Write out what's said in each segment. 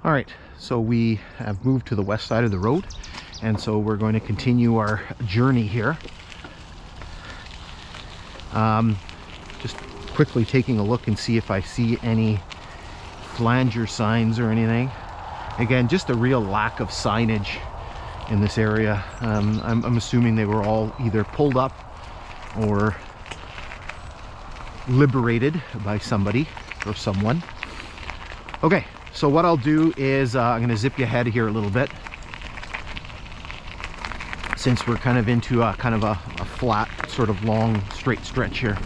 All right, so we have moved to the west side of the road, and so we're going to continue our journey here. Just quickly taking a look and see if I see any flanger signs or anything. Again, just a real lack of signage in this area. I'm assuming they were all either pulled up or liberated by somebody or someone. Okay, so what I'll do is I'm going to zip you ahead here a little bit, since we're kind of into a flat, sort of long, straight stretch here.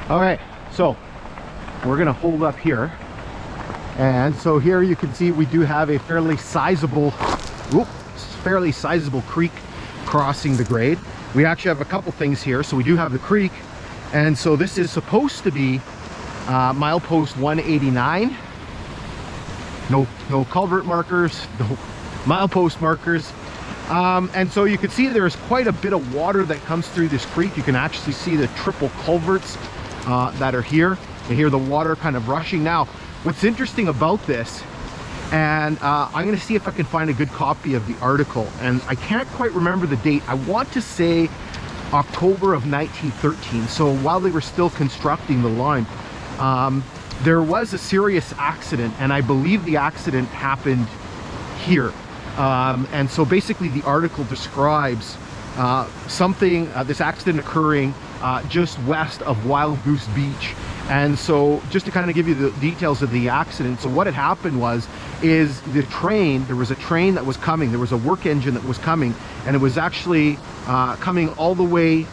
All right, so we're gonna hold up here, and so here you can see we do have a fairly sizable creek crossing the grade. We actually have a couple things here. So we do have the creek, and so this is supposed to be milepost 189. No culvert markers, no milepost markers. And so you can see there's quite a bit of water that comes through this creek. You can actually see the triple culverts that are here. You hear the water kind of rushing. Now, what's interesting about this, and I'm going to see if I can find a good copy of the article, and I can't quite remember the date. I want to say October of 1913, so while they were still constructing the line, there was a serious accident, and I believe the accident happened here. And so basically the article describes this accident occurring just west of Wild Goose Beach. And so just to kind of give you the details of the accident, so what had happened is the train, there was a train that was coming, there was a work engine that was coming, and it was actually coming all the way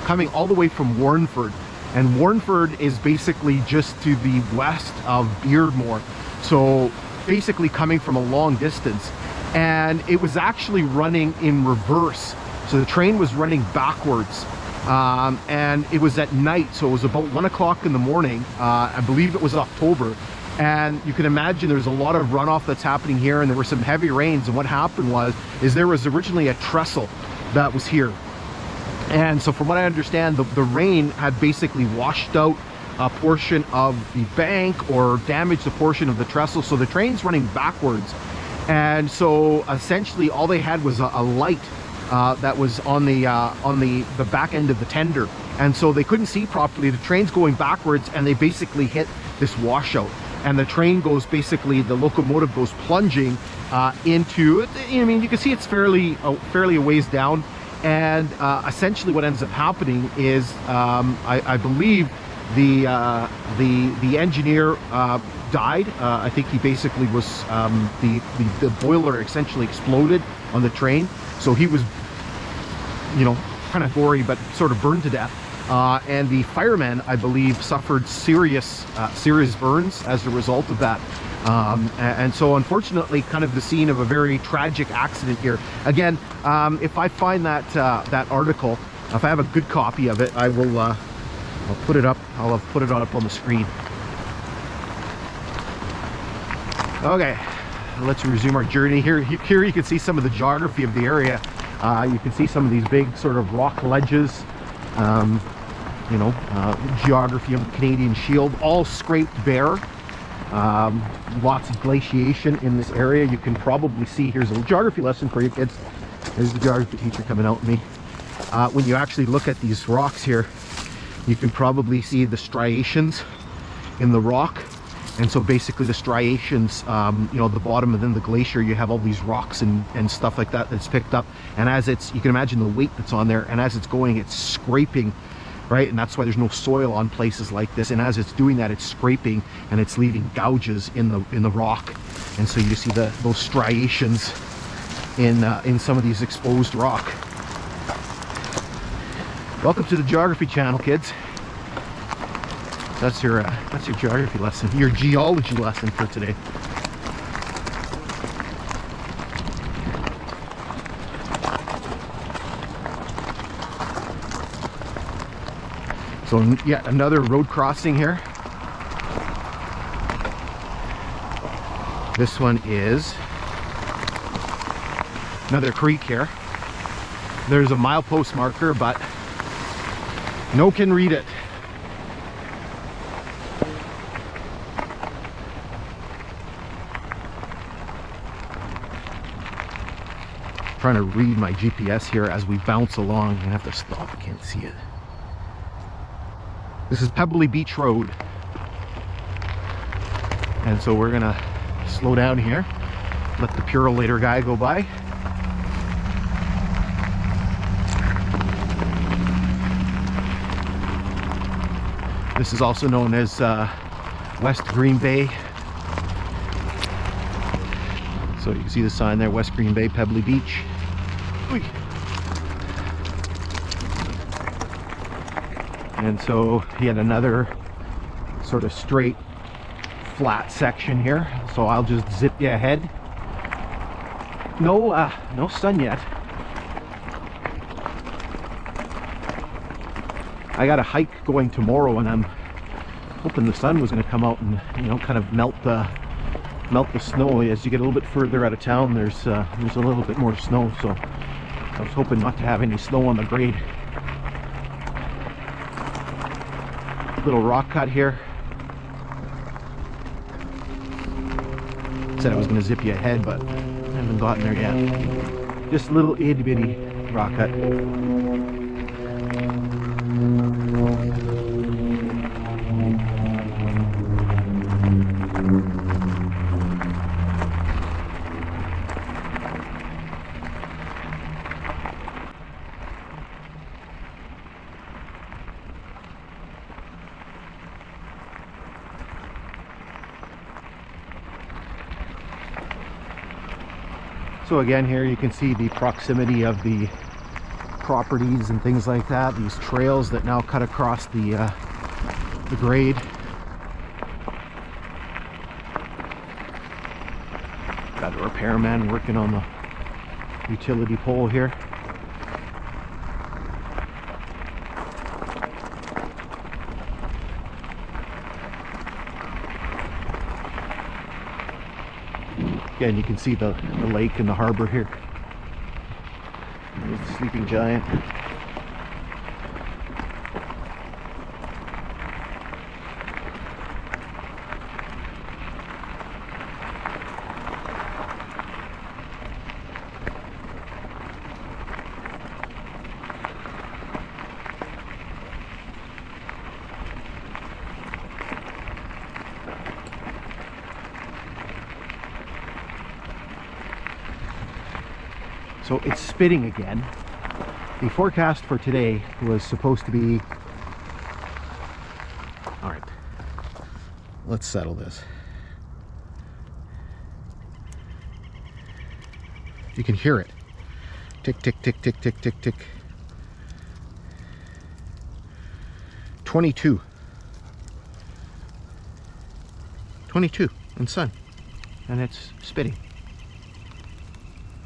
coming all the way from Warrenford. And Warrenford is basically just to the west of Beardmore, so basically coming from a long distance. And it was actually running in reverse, so the train was running backwards, and it was at night, so it was about 1 o'clock in the morning. I believe it was October, and you can imagine there's a lot of runoff that's happening here, and there were some heavy rains. And what happened is there was originally a trestle that was here, and so from what I understand, the rain had basically washed out a portion of the bank or damaged a portion of the trestle, so the train's running backwards. And so essentially all they had was a light that was on the back end of the tender, and so they couldn't see properly. The train's going backwards, and they basically hit this washout, and the train goes the locomotive goes plunging into, I mean, you can see it's fairly a ways down. And essentially what ends up happening is I believe the engineer died. I think he basically was the boiler essentially exploded on the train, so he was, you know, kind of gory but sort of burned to death. And the fireman, I believe, suffered serious burns as a result of that. And so unfortunately, kind of the scene of a very tragic accident here. Again, if I find that article, if I have a good copy of it, I will I'll put it up. I'll put it up on the screen. Okay, let's resume our journey here. Here you can see some of the geography of the area. You can see some of these big sort of rock ledges, you know, geography of the Canadian Shield, all scraped bare. Lots of glaciation in this area. You can probably see, here's a geography lesson for you kids. There's the geography teacher coming out at me. When you actually look at these rocks here, you can probably see the striations in the rock. And so basically the striations, you know, the bottom and then the glacier, you have all these rocks and stuff like that that's picked up. And as you can imagine the weight that's on there, and as it's going, it's scraping, right? And that's why there's no soil on places like this. And as it's doing that, it's scraping and it's leaving gouges in the rock. And so you see those striations in some of these exposed rock. Welcome to the Geography Channel, kids. That's your geography lesson, your geology lesson for today. So yet another road crossing here. This one is another creek here. There's a milepost marker, but no can read it. Trying to read my GPS here as we bounce along. I have to stop, I can't see it. This is Pebbly Beach Road. And so we're gonna slow down here, let the Purolator guy go by. This is also known as West Green Bay. So you can see the sign there, West Green Bay, Pebbly Beach. And so he had another sort of straight, flat section here. So I'll just zip you ahead. No sun yet. I got a hike going tomorrow, and I'm hoping the sun was going to come out and, you know, kind of melt the snow. As you get a little bit further out of town, there's a little bit more snow, so I was hoping not to have any snow on the grade. Little rock cut here. Said I was going to zip you ahead, but I haven't gotten there yet. Just a little itty bitty rock cut. So again, here you can see the proximity of the properties and things like that. These trails that now cut across the grade. Got a repairman working on the utility pole here. Again, you can see the lake and the harbor here. There's the sleeping giant. So it's spitting again. The forecast for today was supposed to be... All right, let's settle this. You can hear it. Tick, tick, tick, tick, tick, tick, tick. 22. 22 in sun. And it's spitting.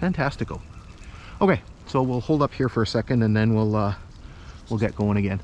Fantastical. Okay, so we'll hold up here for a second, and then we'll get going again.